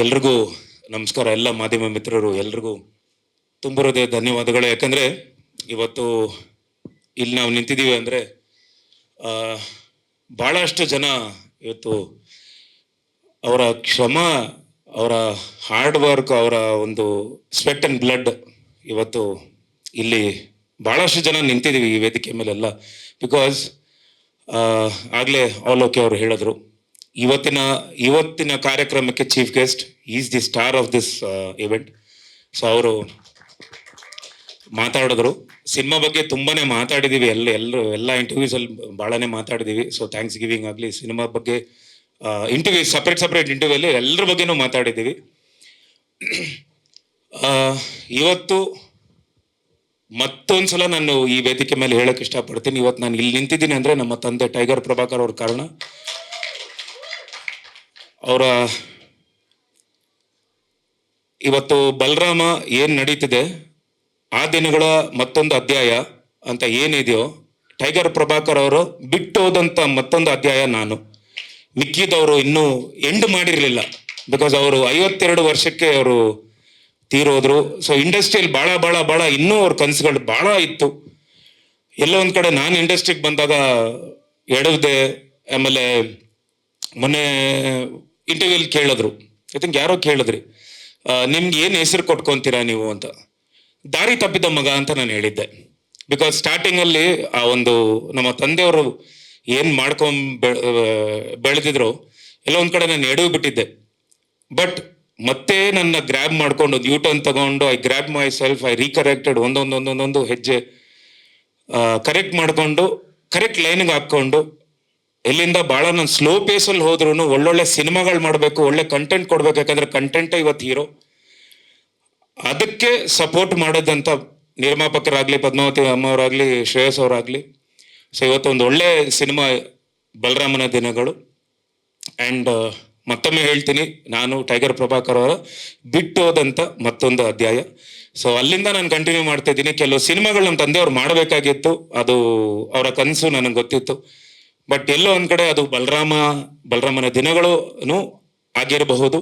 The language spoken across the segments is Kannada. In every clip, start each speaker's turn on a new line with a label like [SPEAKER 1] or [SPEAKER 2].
[SPEAKER 1] ಎಲ್ರಿಗೂ ನಮಸ್ಕಾರ. ಎಲ್ಲ ಮಾಧ್ಯಮ ಮಿತ್ರರು ಎಲ್ರಿಗೂ ತುಂಬ ಹೃದಯ ಧನ್ಯವಾದಗಳು. ಯಾಕಂದರೆ ಇವತ್ತು ಇಲ್ಲಿ ನಾವು ನಿಂತಿದ್ದೀವಿ ಅಂದರೆ ಭಾಳಷ್ಟು ಜನ ಇವತ್ತು ಅವರ ಶ್ರಮ, ಅವರ ಹಾರ್ಡ್ ವರ್ಕ್, ಅವರ ಒಂದು ಸ್ವೆಟ್ ಆ್ಯಂಡ್ ಬ್ಲಡ್ ಇವತ್ತು ಇಲ್ಲಿ ಭಾಳಷ್ಟು ಜನ ನಿಂತಿದ್ದೀವಿ ಈ ವೇದಿಕೆ ಮೇಲೆಲ್ಲ. ಬಿಕಾಸ್ ಆಗಲೇ ಅವಲೋಕಿ ಅವರು ಹೇಳಿದ್ರು, ಇವತ್ತಿನ ಕಾರ್ಯಕ್ರಮಕ್ಕೆ chief guest is the star of this event. So ಅವರು ಮಾತಾಡಿದ್ರು. ಸಿನಿಮಾ ಬಗ್ಗೆ ತುಂಬಾನೇ ಮಾತಾಡಿದ್ದೀವಿ, ಎಲ್ಲ ಇಂಟರ್ವ್ಯೂಸಲ್ಲಿ ಭಾಳನೇ ಮಾತಾಡಿದ್ದೀವಿ. ಸೊ ಥ್ಯಾಂಕ್ಸ್ ಗಿವಿಂಗ್ ಆಗಲಿ, ಸಿನಿಮಾ ಬಗ್ಗೆ ಇಂಟರ್ವ್ಯೂ ಸಪ್ರೇಟ್ ಇಂಟರ್ವ್ಯೂಲ್ಲಿ ಎಲ್ಲರ ಬಗ್ಗೆನೂ ಮಾತಾಡಿದ್ದೀವಿ. ಇವತ್ತು ಮತ್ತೊಂದ್ಸಲ ನಾನು ಈ ವೇದಿಕೆ ಮೇಲೆ ಹೇಳಕ್ಕೆ ಇಷ್ಟಪಡ್ತೀನಿ. ಇವತ್ತು ನಾನು ಇಲ್ಲಿ ನಿಂತಿದ್ದೀನಿ ಅಂದರೆ ನಮ್ಮ ತಂದೆ ಟೈಗರ್ ಪ್ರಭಾಕರ್ ಅವ್ರ ಕಾರಣ. ಅವರ ಇವತ್ತು ಬಲರಾಮ ಏನು ನಡೀತಿದೆ ಆ ದಿನಗಳ ಮತ್ತೊಂದು ಅಧ್ಯಾಯ ಅಂತ ಏನಿದೆಯೋ, ಟೈಗರ್ ಪ್ರಭಾಕರ್ ಅವರು ಬಿಟ್ಟು ಹೋದಂಥ ಮತ್ತೊಂದು ಅಧ್ಯಾಯ ನಾನು. ಮಿಕ್ಕಿದವರು ಇನ್ನೂ ಎಂಡ್ ಮಾಡಿರಲಿಲ್ಲ. ಬಿಕಾಸ್ ಅವರು 52 ವರ್ಷಕ್ಕೆ ಅವರು ತೀರೋದ್ರು. ಸೊ ಇಂಡಸ್ಟ್ರಿಯಲ್ಲಿ ಭಾಳ ಇನ್ನೂ ಅವ್ರ ಕನಸುಗಳು ಭಾಳ ಇತ್ತು. ಎಲ್ಲೋ ಒಂದು ಕಡೆ ನಾನು ಇಂಡಸ್ಟ್ರಿಗೆ ಬಂದಾಗ ಎಡವ್ದೆ. ಆಮೇಲೆ ಮೊನ್ನೆ ಇಂಟರ್ವ್ಯೂಲ್ಲಿ ಕೇಳಿದ್ರು, ಐ ಥಿಂಕ್ ಯಾರೋ ಕೇಳಿದ್ರಿ, ನಿಮ್ಗೆ ಏನು ಹೆಸರು ಕೊಟ್ಕೊತೀರಾ ನೀವು ಅಂತ. ದಾರಿ ತಪ್ಪಿದ ಮಗ ಅಂತ ನಾನು ಹೇಳಿದ್ದೆ. ಬಿಕಾಸ್ ಸ್ಟಾರ್ಟಿಂಗಲ್ಲಿ ಆ ಒಂದು ನಮ್ಮ ತಂದೆಯವರು ಏನು ಬೆಳೆದಿದ್ರು ಎಲ್ಲ ಒಂದು ಕಡೆ ನಾನು ಎಡವಿ ಬಿಟ್ಟಿದ್ದೆ. ಬಟ್ ಮತ್ತೆ ನನ್ನ ಗ್ರ್ಯಾಬ್ ಮಾಡ್ಕೊಂಡು ಒಂದು ಯೂಟರ್ನ್ ತಗೊಂಡು I grab myself, I recorrected. ಒಂದೊಂದು ಹೆಜ್ಜೆ ಕರೆಕ್ಟ್ ಮಾಡಿಕೊಂಡು ಕರೆಕ್ಟ್ ಲೈನ್ಗೆ ಹಾಕ್ಕೊಂಡು ಎಲ್ಲಿಂದ ಭಾಳ ನಾನು ಸ್ಲೋ ಪೇಸಲ್ಲಿ ಹೋದ್ರೂ ಒಳ್ಳೊಳ್ಳೆ ಸಿನಿಮಾಗಳು ಮಾಡಬೇಕು, ಒಳ್ಳೆ ಕಂಟೆಂಟ್ ಕೊಡ್ಬೇಕು. ಯಾಕಂದರೆ ಕಂಟೆಂಟೇ ಇವತ್ತು ಹೀರೋ. ಅದಕ್ಕೆ ಸಪೋರ್ಟ್ ಮಾಡೋದಂತ ನಿರ್ಮಾಪಕರಾಗಲಿ, ಪದ್ಮಾವತಿ ಅಮ್ಮವರಾಗಲಿ, ಶ್ರೇಯಸ್ ಅವರಾಗಲಿ. ಸೊ ಇವತ್ತು ಒಂದು ಒಳ್ಳೆ ಸಿನಿಮಾ ಬಲರಾಮನ ದಿನಗಳು. ಆ್ಯಂಡ್ ಮತ್ತೊಮ್ಮೆ ಹೇಳ್ತೀನಿ, ನಾನು ಟೈಗರ್ ಪ್ರಭಾಕರ್ ಅವರ ಬಿಟ್ಟು ಹೋದಂಥ ಮತ್ತೊಂದು ಅಧ್ಯಾಯ. ಸೊ ಅಲ್ಲಿಂದ ನಾನು ಕಂಟಿನ್ಯೂ ಮಾಡ್ತಾ ಇದ್ದೀನಿ. ಕೆಲವು ಸಿನಿಮಾಗಳು ನಮ್ಮ ತಂದೆಯವ್ರು ಮಾಡಬೇಕಾಗಿತ್ತು, ಅದು ಅವರ ಕನಸು ನನಗೆ ಗೊತ್ತಿತ್ತು. ಬಟ್ ಎಲ್ಲೋ ಒಂದು ಕಡೆ ಅದು ಬಲರಾಮನ ದಿನಗಳು ಆಗಿರಬಹುದು.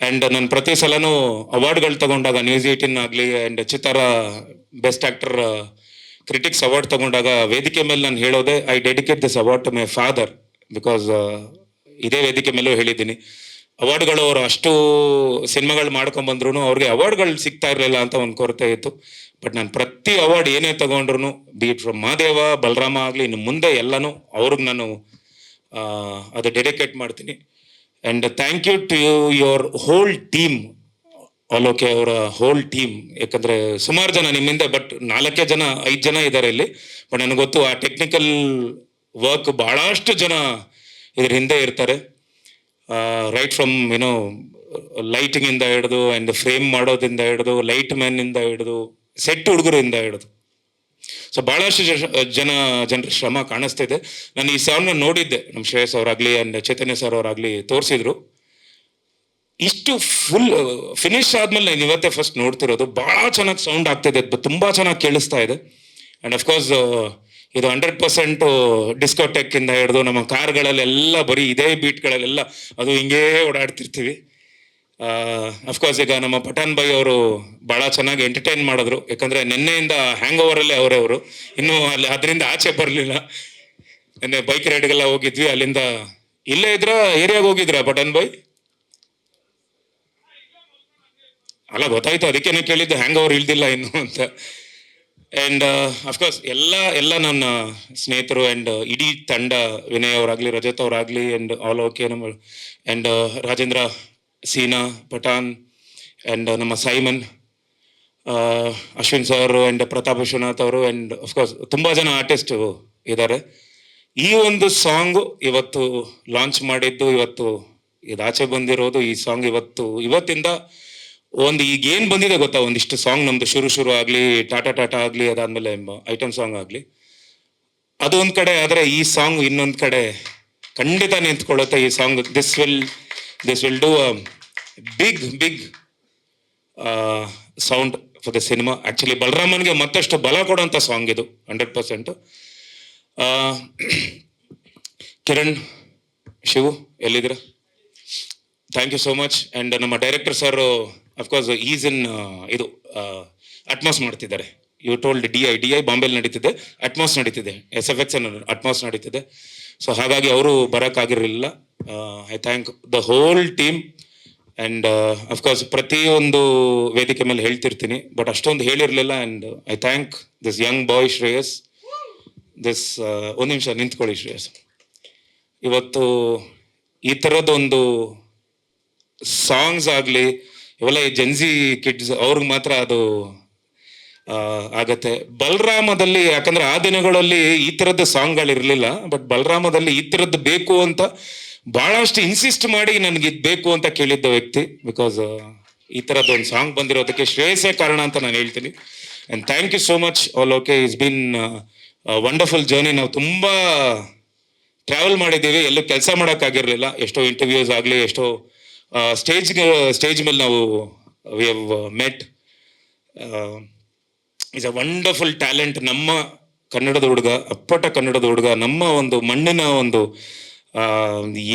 [SPEAKER 1] ಆ್ಯಂಡ್ ನಾನು ಪ್ರತಿ ಸಲನೂ ಅವಾರ್ಡ್ಗಳು ತಗೊಂಡಾಗ, ನ್ಯೂಸ್ 18 ಆಗಲಿ ಆ್ಯಂಡ್ ಚಿತ್ತಾರ ಬೆಸ್ಟ್ ಆ್ಯಕ್ಟರ್ ಕ್ರಿಟಿಕ್ಸ್ ಅವಾರ್ಡ್ ತಗೊಂಡಾಗ ವೇದಿಕೆ ಮೇಲೆ ನಾನು ಹೇಳೋದೆ, I dedicate this award to my father. Because ಇದೇ ವೇದಿಕೆ ಮೇಲೂ ಹೇಳಿದ್ದೀನಿ, ಅವಾರ್ಡ್ಗಳು ಅವರು ಅಷ್ಟು ಸಿನಿಮಾಗಳು ಮಾಡ್ಕೊಂಬಂದ್ರು ಅವ್ರಿಗೆ ಅವಾರ್ಡ್ಗಳು ಸಿಗ್ತಾ ಇರಲಿಲ್ಲ ಅಂತ ಒಂದು ಕೊರತೆ ಇತ್ತು. ಬಟ್ ನಾನು ಪ್ರತಿ ಅವಾರ್ಡ್ ಏನೇ ತಗೊಂಡ್ರು, ಬೀಟ್ ಫ್ರಮ್ ಮಹಾದೇವ, ಬಲರಾಮ ಆಗಲಿ, ಇನ್ನು ಮುಂದೆ ಎಲ್ಲನೂ ಅವ್ರಿಗೆ ನಾನು ಅದು ಡೆಡಿಕೇಟ್ ಮಾಡ್ತೀನಿ. And thank you to your whole team, ಅವಲೋಕೆ ಅವರ ಹೋಲ್ ಟೀಮ್. ಯಾಕಂದರೆ ಸುಮಾರು ಜನ ನಿಮ್ಮಿಂದ, ಬಟ್ 5 ಜನ ಇದ್ದಾರೆ ಇಲ್ಲಿ. ಬಟ್ ನನಗೆ ಗೊತ್ತು ಆ ಟೆಕ್ನಿಕಲ್ ವರ್ಕ್ ಭಾಳಷ್ಟು ಜನ ಇದ್ರ ಹಿಂದೆ ಇರ್ತಾರೆ. ರೈಟ್ ಫ್ರಮ್ ಲೈಟಿಂಗಿಂದ ಹಿಡಿದು ಆ್ಯಂಡ್ ಫ್ರೇಮ್ ಮಾಡೋದ್ರಿಂದ ಹಿಡಿದು, ಲೈಟ್ ಮ್ಯಾನಿಂದ ಹಿಡಿದು, ಸೆಟ್ ಹುಡುಗರಿಂದ ಹಿಡಿದು. ಸೊ ಭಾಳಷ್ಟು ಜನರ ಶ್ರಮ ಕಾಣಿಸ್ತಾ ಇದೆ. ನಾನು ಈ ಸಾಂಗ್ನ ನೋಡಿದ್ದೆ, ನಮ್ಮ ಶ್ರೇಯಸ್ ಅವರಾಗಲಿ ಆ್ಯಂಡ್ ಚೈತನ್ಯ ಸರ್ ಅವರಾಗಲಿ ತೋರಿಸಿದ್ರು. ಇಷ್ಟು ಫುಲ್ ಫಿನಿಶ್ ಆದಮೇಲೆ ನಾನು ಇವತ್ತೇ ಫಸ್ಟ್ ನೋಡ್ತಿರೋದು. ಭಾಳ ಚೆನ್ನಾಗಿ ಸೌಂಡ್ ಆಗ್ತಿದೆ, ತುಂಬ ಚೆನ್ನಾಗಿ ಕೇಳಿಸ್ತಾ ಇದೆ. ಆ್ಯಂಡ್ ಅಫ್ಕೋರ್ಸ್ ಇದು 100% ಡಿಸ್ಕೋಟೆಕ್ಕಿಂದ ಹಿಡಿದು ನಮ್ಮ ಕಾರ್ಗಳಲ್ಲೆಲ್ಲ ಬರೀ ಇದೇ ಬೀಟ್ಗಳಲ್ಲೆಲ್ಲ ಅದು ಹಿಂಗೇ ಓಡಾಡ್ತಿರ್ತೀವಿ. ಅಫ್ಕೋರ್ಸ್ ಈಗ ನಮ್ಮ ಪಠಾನ್ ಭಾಯ್ ಅವರು ಭಾಳ ಚೆನ್ನಾಗಿ ಎಂಟರ್ಟೈನ್ ಮಾಡಿದ್ರು. ಯಾಕಂದರೆ ನಿನ್ನೆಯಿಂದ ಹ್ಯಾಂಗ್ ಓವರಲ್ಲೇ ಅವರು ಇನ್ನೂ ಅದರಿಂದ ಆಚೆ ಬರಲಿಲ್ಲ. ನಿನ್ನೆ ಬೈಕ್ ರೈಡ್ಗೆಲ್ಲ ಹೋಗಿದ್ವಿ. ಅಲ್ಲಿಂದ ಇಲ್ಲೇ ಏರಿಯಾಗೆ ಹೋಗಿದ್ರ ಪಠಾನ್ ಭಾಯ್? ಅಲ್ಲ, ಗೊತ್ತಾಯ್ತು, ಅದಕ್ಕೇನೆ ಕೇಳಿದ್ದು ಹ್ಯಾಂಗ್ ಓವರ್ ಇಳ್ದಿಲ್ಲ ಇನ್ನು ಅಂತ. ಆ್ಯಂಡ್ ಅಫ್ಕೋರ್ಸ್ ಎಲ್ಲ ನನ್ನ ಸ್ನೇಹಿತರು ಆ್ಯಂಡ್ ಇಡೀ ತಂಡ, ವಿನಯ್ ಅವರಾಗಲಿ, ರಜತ್ ಅವರಾಗಲಿ ಆ್ಯಂಡ್ ಆಲ್ ಓಕೆ, ನಮ್ಮ ಆ್ಯಂಡ್ ರಾಜೇಂದ್ರ, ಸೀನಾ, ಪಠಾನ್ ಆ್ಯಂಡ್ ನಮ್ಮ Simon, Ashwin sir and Prathap Vishwanath ಅವರು ಆ್ಯಂಡ್ ಅಫ್ಕೋರ್ಸ್ ತುಂಬ ಜನ ಆರ್ಟಿಸ್ಟು ಇದ್ದಾರೆ. ಈ ಒಂದು ಸಾಂಗು ಇವತ್ತು ಲಾಂಚ್ ಮಾಡಿದ್ದು, ಇವತ್ತು ಇದಾಚೆ ಬಂದಿರೋದು. ಈ ಸಾಂಗ್ ಇವತ್ತಿಂದ ಈಗೇನು ಬಂದಿದೆ ಗೊತ್ತಾ, ಒಂದಿಷ್ಟು ಸಾಂಗ್ ನಮ್ಮದು ಶುರು ಆಗಲಿ, ಟಾಟಾ ಆಗಲಿ, ಅದಾದಮೇಲೆ ಐಟಮ್ ಸಾಂಗ್ ಆಗಲಿ, ಅದು ಒಂದು ಕಡೆ ಆದರೆ ಈ ಸಾಂಗ್ ಇನ್ನೊಂದು ಕಡೆ ಖಂಡಿತ ನಿಂತ್ಕೊಳ್ಳುತ್ತೆ. ಈ song this will do a big sound for the cinema. Actually ಬಲರಾಮನ್ಗೆ ಮತ್ತಷ್ಟು ಬಲ ಕೊಡೋಂಥ ಸಾಂಗ್ ಇದು 100%. ಕಿರಣ್, ಶಿವು ಎಲ್ಲಿದ್ದೀರ? Thank you so much. And ನಮ್ಮ director sir of course is in ಇದು ಅಟ್ಮಾಸ್ ಮಾಡ್ತಿದ್ದಾರೆ. ಯು ಟೋಲ್ಡ್ ಡಿ ಐ ಬಾಂಬೆಲಿ ನಡೀತಿದೆ, ಅಟ್ಮಾಸ್ ನಡೀತಿದೆ, SFX ಅಟ್ಮಾಸ್ ನಡೀತಿದೆ. ಸೊ ಹಾಗಾಗಿ ಅವರು ಬರೋಕ್ಕಾಗಿರಲಿಲ್ಲ. I thank the whole team. And of course ಪ್ರತಿಯೊಂದು ವೇದಿಕೆ ಮೇಲೆ ಹೇಳ್ತಿರ್ತೀನಿ, ಬಟ್ ಅಷ್ಟೊಂದು ಹೇಳಿರಲಿಲ್ಲ. And I thank this young boy Shreyas. ಒಂದು ನಿಮಿಷ ನಿಂತ್ಕೊಳ್ಳಿ ಶ್ರೇಯಸ್. ಇವತ್ತು ಈ ಥರದೊಂದು ಸಾಂಗ್ಸ್ ಆಗಲಿ ಇವೆಲ್ಲ ಈ ಜೆನ್ಸಿ ಕಿಡ್ಸ್ ಅವ್ರಿಗೆ ಮಾತ್ರ ಅದು ಆಗತ್ತೆ. ಬಲರಾಮದಲ್ಲಿ ಯಾಕಂದ್ರೆ ಆ ದಿನಗಳಲ್ಲಿ ಈ ಥರದ್ದು ಸಾಂಗ್ಗಳಿರಲಿಲ್ಲ, ಬಟ್ ಬಲರಾಮದಲ್ಲಿ ಈ ಥರದ್ದು ಬೇಕು ಅಂತ ಭಾಳಷ್ಟು ಇನ್ಸಿಸ್ಟ್ ಮಾಡಿ ನನಗೆ ಇದು ಬೇಕು ಅಂತ ಕೇಳಿದ್ದ ವ್ಯಕ್ತಿ. ಬಿಕಾಸ್ ಈ ಥರದ್ದು ಒಂದು ಸಾಂಗ್ ಬಂದಿರೋದಕ್ಕೆ ಶ್ರೇಯಸ್ಸೇ ಕಾರಣ ಅಂತ ನಾನು ಹೇಳ್ತೀನಿ. And thank you so much all. Okay, it's been wonderful journey. ನಾವು ತುಂಬ ಟ್ರಾವೆಲ್ ಮಾಡಿದ್ದೀವಿ, ಎಲ್ಲೂ ಕೆಲಸ ಮಾಡೋಕ್ಕಾಗಿರಲಿಲ್ಲ. ಎಷ್ಟೋ ಇಂಟರ್ವ್ಯೂಸ್ ಆಗಲಿ, ಎಷ್ಟೋ ಸ್ಟೇಜ್ ಮೇಲೆ ನಾವು we have met. Is a wonderful talent. ನಮ್ಮ ಕನ್ನಡದ ಹುಡುಗ, ಅಪ್ಪಟ ಕನ್ನಡದ ಹುಡುಗ, ನಮ್ಮ ಒಂದು ಮಣ್ಣಿನ ಒಂದು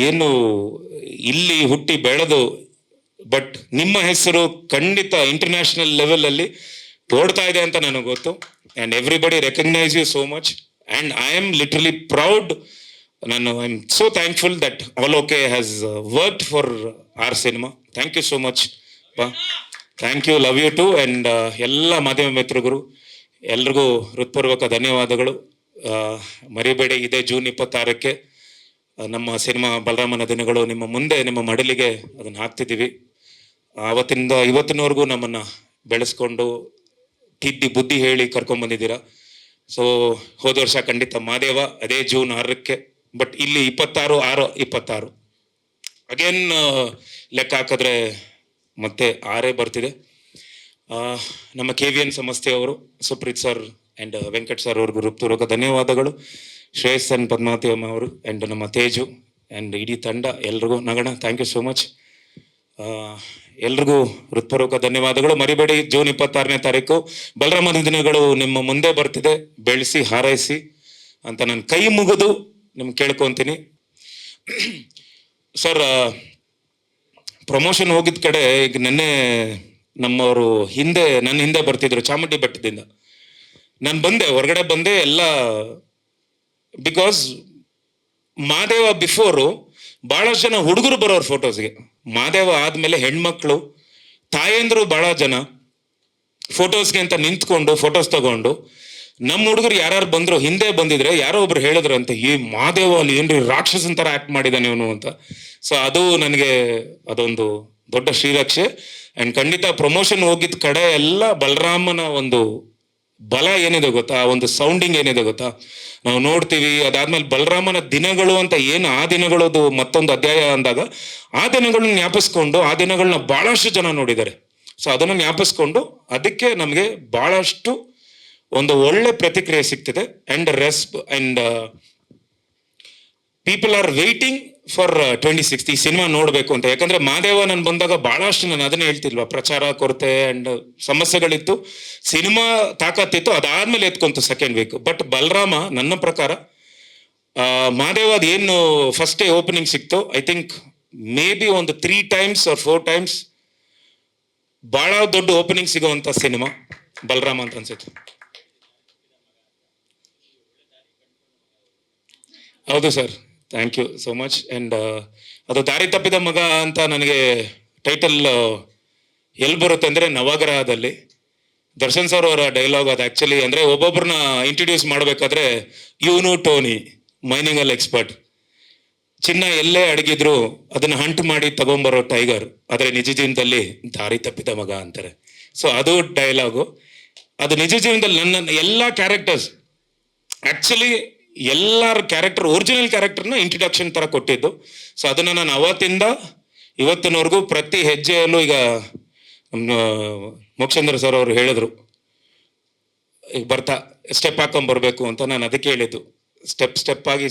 [SPEAKER 1] ಏನು ಇಲ್ಲಿ ಹುಟ್ಟಿ ಬೆಳೆದು, ಬಟ್ ನಿಮ್ಮ ಹೆಸರು ಖಂಡಿತ ಇಂಟರ್ನ್ಯಾಷನಲ್ ಲೆವೆಲಲ್ಲಿ ಓಡ್ತಾ ಇದೆ ಅಂತ ನನಗೆ ಗೊತ್ತು. And everybody recognise you so much. And I am literally proud. I am so thankful that all okay has worked for our cinema. Thank you so much ಪಾ. Thank you, love you too. And ಎಲ್ಲ ಮಾಧ್ಯಮ ಮಿತ್ರರು ಎಲ್ರಿಗೂ ಹೃತ್ಪೂರ್ವಕ ಧನ್ಯವಾದಗಳು. ಮರಿಬೇಡಿ, ಇದೇ ಜೂನ್ 26ಕ್ಕೆ ನಮ್ಮ ಸಿನಿಮಾ ಬಲರಾಮನ ದಿನಗಳು ನಿಮ್ಮ ಮುಂದೆ, ನಿಮ್ಮ ಮಡಲಿಗೆ ಅದನ್ನು ಹಾಕ್ತಿದ್ದೀವಿ. ಆವತ್ತಿಂದ ಇವತ್ತಿನವರೆಗೂ ನಮ್ಮನ್ನು ಬೆಳೆಸ್ಕೊಂಡು ತಿದ್ದಿ ಬುದ್ಧಿ ಹೇಳಿ ಕರ್ಕೊಂಡ್ಬಂದಿದ್ದೀರಾ. ಸೊ ಹೋದ ವರ್ಷ ಖಂಡಿತ ಮಾದೇವ ಅದೇ ಜೂನ್ 6ಕ್ಕೆ, ಬಟ್ ಇಲ್ಲಿ 26/6/26 ಅಗೇನ್ ಲೆಕ್ಕ ಹಾಕಿದ್ರೆ ಮತ್ತೆ 6 ಬರ್ತಿದೆ. ನಮ್ಮ KVN ಸಂಸ್ಥೆಯವರು Supreeth sir and Venkat sir ಅವ್ರಿಗೂ ಹೃತ್ಪೂರ್ವಕ ಧನ್ಯವಾದಗಳು. ಶ್ರೇಯಸ್ ಆ್ಯಂಡ್ ಪದ್ಮಾವತಿ ಅಮ್ಮ ಅವರು ಆ್ಯಂಡ್ ನಮ್ಮ ತೇಜು ಆ್ಯಂಡ್ ಇಡೀ ತಂಡ ಎಲ್ರಿಗೂ ನಗಣ ಥ್ಯಾಂಕ್ ಯು ಸೋ ಮಚ್. ಎಲ್ರಿಗೂ ಹೃತ್ಪೂರ್ವಕ ಧನ್ಯವಾದಗಳು. ಮರಿಬೇಡಿ, ಜೂನ್ 26ನೇ ತಾರೀಕು ಬಲರಾಮನ ದಿನಗಳು ನಿಮ್ಮ ಮುಂದೆ ಬರ್ತಿದೆ. ಬೆಳೆಸಿ ಹಾರೈಸಿ ಅಂತ ನಾನು ಕೈ ಮುಗಿದು ನಿಮ್ಗೆ ಕೇಳ್ಕೊತೀನಿ. ಸರ್, ಪ್ರಮೋಷನ್ ಹೋಗಿದ್ದ ಕಡೆ ಈಗ ನೆನ್ನೆ ನಮ್ಮವರು ನನ್ನ ಹಿಂದೆ ಬರ್ತಿದ್ರು ಚಾಮುಂಡಿ ಬೆಟ್ಟದಿಂದ. ನಾನು ಬಂದೆ, ಹೊರಗಡೆ ಬಂದೆ ಎಲ್ಲ. ಬಿಕಾಸ್ ಮಾದೇವ ಬಿಫೋರು ಭಾಳಷ್ಟು ಜನ ಹುಡುಗರು ಬರೋರು ಫೋಟೋಸ್ಗೆ. ಮಾದೇವ ಆದಮೇಲೆ ಹೆಣ್ಮಕ್ಳು, ತಾಯಂದರು ಭಾಳ ಜನ ಫೋಟೋಸ್ಗೆ ಅಂತ ನಿಂತ್ಕೊಂಡು ಫೋಟೋಸ್ ತಗೊಂಡು, ನಮ್ಮ ಹುಡುಗರು ಯಾರು ಬಂದ್ರು ಹಿಂದೆ ಬಂದಿದ್ರೆ ಯಾರೋ ಒಬ್ರು ಹೇಳಿದ್ರಂತೆ, ಈ ಮಾದೇವ ಅಲ್ಲಿ ಏನ್ರಿ ರಾಕ್ಷಸನ್ ಥರ ಆ್ಯಕ್ಟ್ ಮಾಡಿದ್ದಾನೆ ಇವನು ಅಂತ. ಸೊ ಅದು ನನಗೆ ಅದೊಂದು ದೊಡ್ಡ ಶ್ರೀರಕ್ಷೆ. ಆ್ಯಂಡ್ ಖಂಡಿತ ಪ್ರಮೋಷನ್ ಹೋಗಿದ್ದ ಕಡೆ ಎಲ್ಲ ಬಲರಾಮನ ಒಂದು ಬಲ ಏನಿದೆ ಗೊತ್ತಾ, ಆ ಒಂದು ಸೌಂಡಿಂಗ್ ಏನಿದೆ ಗೊತ್ತಾ, ನಾವು ನೋಡ್ತೀವಿ. ಅದಾದ್ಮೇಲೆ ಬಲರಾಮನ ದಿನಗಳು ಅಂತ ಏನು, ಆ ದಿನಗಳದು ಮತ್ತೊಂದು ಅಧ್ಯಾಯ ಅಂದಾಗ ಆ ದಿನಗಳನ್ನ ಜ್ಞಾಪಿಸ್ಕೊಂಡು ಆ ದಿನಗಳನ್ನ ಭಾಳಷ್ಟು ಜನ ನೋಡಿದ್ದಾರೆ. ಸೊ ಅದನ್ನು ಜ್ಞಾಪಿಸ್ಕೊಂಡು ಅದಕ್ಕೆ ನಮಗೆ ಭಾಳಷ್ಟು ಒಂದು ಒಳ್ಳೆ ಪ್ರತಿಕ್ರಿಯೆ ಸಿಗ್ತಿದೆ. And people are waiting for 26th ಈ ಸಿನಿಮಾ ನೋಡಬೇಕು ಅಂತ. ಯಾಕಂದ್ರೆ ಮಾದೇವ ನಾನು ಬಂದಾಗ ಭಾಳಷ್ಟು ನಾನು ಅದನ್ನೇ ಹೇಳ್ತಿಲ್ವಾ, ಪ್ರಚಾರ ಕೊರತೆ ಆ್ಯಂಡ್ ಸಮಸ್ಯೆಗಳಿತ್ತು. ಸಿನಿಮಾ ತಾಕತ್ತಿತ್ತು, ಅದಾದ್ಮೇಲೆ ಎತ್ಕೊಂತು ಸೆಕೆಂಡ್ ವೀಕ್. ಬಟ್ ಬಲರಾಮ ನನ್ನ ಪ್ರಕಾರ ಮಾದೇವ ಏನು ಫಸ್ಟ್ ಡೇ ಓಪನಿಂಗ್ ಸಿಕ್ತು, ಐ ಥಿಂಕ್ ಮೇ ಬಿ ಒಂದು 3 times or 4 times ಭಾಳ ದೊಡ್ಡ ಓಪನಿಂಗ್ ಸಿಗೋವಂಥ ಸಿನಿಮಾ ಬಲರಾಮ ಅಂತ ಅನ್ಸುತ್ತೆ. ಹೌದು sir, thank you so much. And ಅದು ದಾರಿ ತಪ್ಪಿದ ಮಗ ಅಂತ ನನಗೆ ಟೈಟಲ್ ಎಲ್ಲಿ ಬರುತ್ತೆ ಅಂದರೆ ನವಗ್ರಹದಲ್ಲಿ ದರ್ಶನ್ ಸರ್ ಅವರ ಡೈಲಾಗ್ ಅದು ಆ್ಯಕ್ಚುಲಿ. ಅಂದರೆ ಒಬ್ಬೊಬ್ಬರನ್ನ ಇಂಟ್ರಡ್ಯೂಸ್ ಮಾಡಬೇಕಾದ್ರೆ ಇವನು ಟೋನಿ ಮೈನಿಂಗಲ್ಲಿ ಎಕ್ಸ್ಪರ್ಟ್, ಚಿನ್ನ ಎಲ್ಲೇ ಅಡಗಿದ್ರು ಅದನ್ನು ಹಂಟ್ ಮಾಡಿ ತಗೊಂಬರೋ ಟೈಗರ್, ಆದರೆ ನಿಜ ಜೀವನದಲ್ಲಿ ದಾರಿ ತಪ್ಪಿದ ಮಗ ಅಂತಾರೆ. ಸೊ ಅದು ಡೈಲಾಗು. ಅದು ನಿಜ ಜೀವನದಲ್ಲಿ ನನ್ನ ಎಲ್ಲ ಕ್ಯಾರೆಕ್ಟರ್ಸ್ ಆ್ಯಕ್ಚುಲಿ ಎಲ್ಲರ ಕ್ಯಾರೆಕ್ಟರ್ ಒರಿಜಿನಲ್ ಕ್ಯಾರೆಕ್ಟರ್ನ ಇಂಟ್ರಡಕ್ಷನ್ ಥರ ಕೊಟ್ಟಿದ್ದು. ಸೊ ಅದನ್ನು ನಾನು ಅವತ್ತಿಂದ ಇವತ್ತಿನವರೆಗೂ ಪ್ರತಿ ಹೆಜ್ಜೆಯಲ್ಲೂ, ಈಗ ನಮ್ಮ ಮೋಕ್ಷೇಂದ್ರ ಸರ್ ಅವರು ಹೇಳಿದ್ರು ಈಗ ಬರ್ತಾ ಸ್ಟೆಪ್ ಹಾಕೊಂಬರ್ಬೇಕು ಅಂತ, ನಾನು ಅದಕ್ಕೆ ಹೇಳಿದ್ದು. ಸ್ಟೆಪ್ ಆಗಿ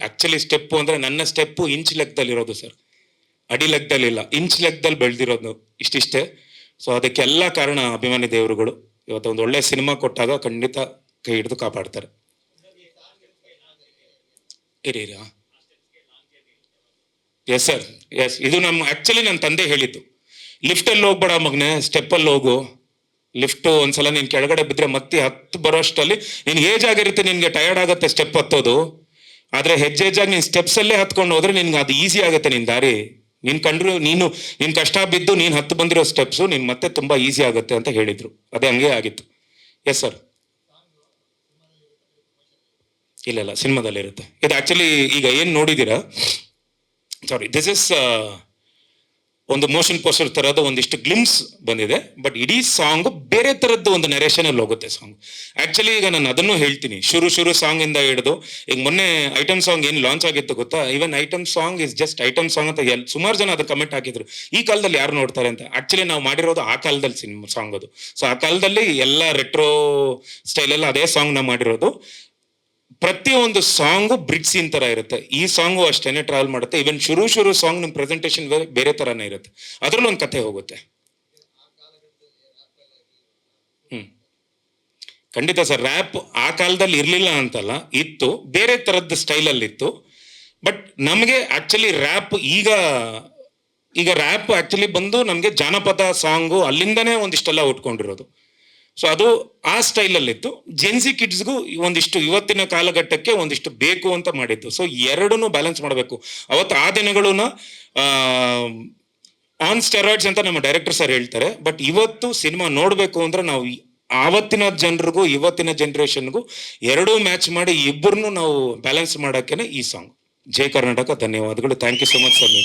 [SPEAKER 1] ಆ್ಯಕ್ಚುಲಿ ಸ್ಟೆಪ್ಪು ಅಂದರೆ ನನ್ನ ಸ್ಟೆಪ್ಪು ಇಂಚ್ ಲೆಕ್ಕದಲ್ಲಿರೋದು ಸರ್, ಅಡಿ ಲೆಕ್ಕದಲ್ಲಿಲ್ಲ, ಇಂಚ್ ಲೆಕ್ಕದಲ್ಲಿ ಬೆಳೆದಿರೋದು ಇಷ್ಟಿಷ್ಟೇ. ಸೊ ಅದಕ್ಕೆಲ್ಲ ಕಾರಣ ಅಭಿಮಾನಿ ದೇವರುಗಳು. ಇವತ್ತು ಒಂದು ಒಳ್ಳೆ ಸಿನಿಮಾ ಕೊಟ್ಟಾಗ ಖಂಡಿತ ಕೈ ಹಿಡಿದು ಕಾಪಾಡ್ತಾರೆ. ಇರಿ ಎಸ್ ಸರ್, ಎಸ್. ಇದು ಆ್ಯಕ್ಚುಲಿ ನನ್ನ ತಂದೆ ಹೇಳಿದ್ದು, ಲಿಫ್ಟಲ್ಲಿ ಹೋಗ್ಬೇಡ ಮಗನೇ, ಸ್ಟೆಪ್ಪಲ್ಲಿ ಹೋಗು. ಲಿಫ್ಟು ಒಂದ್ಸಲ ನೀನು ಕೆಳಗಡೆ ಬಿದ್ದರೆ ಮತ್ತೆ ಹತ್ತು ಬರೋಷ್ಟಲ್ಲಿ ನಿನ್ಗೆ ಏಜ್ ಆಗಿರುತ್ತೆ, ನಿನಗೆ ಟಯರ್ಡ್ ಆಗುತ್ತೆ ಸ್ಟೆಪ್ ಹತ್ತೋದು. ಆದರೆ ಹೆಜ್ಜೆ ಹೆಜ್ಜಾಗಿ ನೀನು ಸ್ಟೆಪ್ಸಲ್ಲೇ ಹತ್ಕೊಂಡು ಹೋದ್ರೆ ನಿನ್ಗೆ ಅದು ಈಸಿ ಆಗುತ್ತೆ ನಿನ್ನ ದಾರಿ. ನೀನು ಕಂಡ್ರು ನೀನು ಕಷ್ಟ ಬಿದ್ದು ನೀನು ಹತ್ತು ಬಂದಿರೋ ಸ್ಟೆಪ್ಸು ನೀನು ಮತ್ತೆ ತುಂಬ ಈಸಿ ಆಗುತ್ತೆ ಅಂತ ಹೇಳಿದರು. ಅದೇ ಹಂಗೆ ಆಗಿತ್ತು. Yes sir. ಇಲ್ಲ ಸಿನಿಮಾದಲ್ಲಿರುತ್ತೆ ಇದು. ಆ್ಯಕ್ಚುಲಿ ಈಗ ಏನು ನೋಡಿದ್ದೀರಾ, ಸಾರಿ, ದಿಸ್ ಇಸ್ ಒಂದು ಮೋಷನ್ ಪೋಸ್ಟರ್ ಥರದ ಒಂದಿಷ್ಟು ಗ್ಲಿಮ್ಸ್ ಬಂದಿದೆ. ಬಟ್ ಇಡೀ ಸಾಂಗ್ ಬೇರೆ ಥರದ್ದು ಒಂದು ನೆರೇಷನಲ್ಲಿ ಹೋಗುತ್ತೆ ಸಾಂಗ್. ಆ್ಯಕ್ಚುಲಿ ಈಗ ನಾನು ಅದನ್ನು ಹೇಳ್ತೀನಿ, ಶುರು ಸಾಂಗಿಂದ ಹಿಡಿದು ಈಗ ಮೊನ್ನೆ ಐಟಮ್ ಸಾಂಗ್ ಏನು ಲಾಂಚ್ ಆಗಿತ್ತು ಗೊತ್ತಾ? Even item song is just item song ಅಂತ ಸುಮಾರು ಜನ ಅದು ಕಮೆಂಟ್ ಹಾಕಿದ್ರು, ಈ ಕಾಲದಲ್ಲಿ ಯಾರು ನೋಡ್ತಾರೆ ಅಂತ. ಆ್ಯಕ್ಚುಲಿ ನಾವು ಮಾಡಿರೋದು ಆ ಕಾಲದಲ್ಲಿ ಸಿನಿಮಾ ಸಾಂಗ್ ಅದು. ಸೊ ಆ ಕಾಲದಲ್ಲಿ ಎಲ್ಲ ರೆಟ್ರೋ ಸ್ಟೈಲಲ್ಲಿ ಅದೇ ಸಾಂಗ್ ನಾವು ಮಾಡಿರೋದು. ಪ್ರತಿಯೊಂದು ಸಾಂಗು ಬ್ರಿಡ್ಜ್ ಸೀನ್ ತರ ಇರುತ್ತೆ. ಈ ಸಾಂಗು ಅಷ್ಟೇನೆ ಟ್ರಾವೆಲ್ ಮಾಡುತ್ತೆ. ಈವನ್ ಶುರು ಸಾಂಗ್ ನಿಮ್ಮ ಪ್ರೆಸೆಂಟೇಷನ್ ಬೇರೆ ತರನೇ ಇರುತ್ತೆ, ಅದ್ರಲ್ಲೂ ಒಂದು ಕಥೆ ಹೋಗುತ್ತೆ. ಖಂಡಿತ ಸರ್. ರ್ಯಾಪ್ ಆ ಕಾಲದಲ್ಲಿ ಇರಲಿಲ್ಲ ಅಂತಲ್ಲ, ಇತ್ತು, ಬೇರೆ ಥರದ ಸ್ಟೈಲಲ್ಲಿ ಇತ್ತು. ಬಟ್ ನಮಗೆ ಆ್ಯಕ್ಚುಲಿ ರ್ಯಾಪ್ ಈಗ ರ್ಯಾಪ್ ಆ್ಯಕ್ಚುಲಿ ಬಂದು ನಮಗೆ ಜಾನಪದ ಸಾಂಗು ಅಲ್ಲಿಂದನೇ ಒಂದಿಷ್ಟೆಲ್ಲ ಉಟ್ಕೊಂಡಿರೋದು. ಸೊ ಅದು ಆ ಸ್ಟೈಲಲ್ಲಿತ್ತು. ಜೆನ್ಸಿ ಕಿಡ್ಸ್ಗೂ ಒಂದಿಷ್ಟು ಇವತ್ತಿನ ಕಾಲಘಟ್ಟಕ್ಕೆ ಒಂದಿಷ್ಟು ಬೇಕು ಅಂತ ಮಾಡಿದ್ದು. ಸೊ ಎರಡನ್ನೂ ಬ್ಯಾಲೆನ್ಸ್ ಮಾಡಬೇಕು. ಅವತ್ತು ಆ ದಿನಗಳನ್ನ ಆನ್ ಸ್ಟೆರಾಯ್ಡ್ಸ್ ಅಂತ ನಮ್ಮ ಡೈರೆಕ್ಟರ್ ಸರ್ ಹೇಳ್ತಾರೆ. ಬಟ್ ಇವತ್ತು ಸಿನಿಮಾ ನೋಡಬೇಕು ಅಂದ್ರೆ ನಾವು ಆವತ್ತಿನ ಜನರಿಗೂ ಇವತ್ತಿನ ಜನ್ರೇಷನ್ಗೂ ಎರಡೂ ಮ್ಯಾಚ್ ಮಾಡಿ ಇಬ್ಬರನ್ನು ನಾವು ಬ್ಯಾಲೆನ್ಸ್ ಮಾಡೋಕ್ಕೇನೆ ಈ ಸಾಂಗ್. ಜೈ ಕರ್ನಾಟಕ. ಧನ್ಯವಾದಗಳು. Thank you so much sir.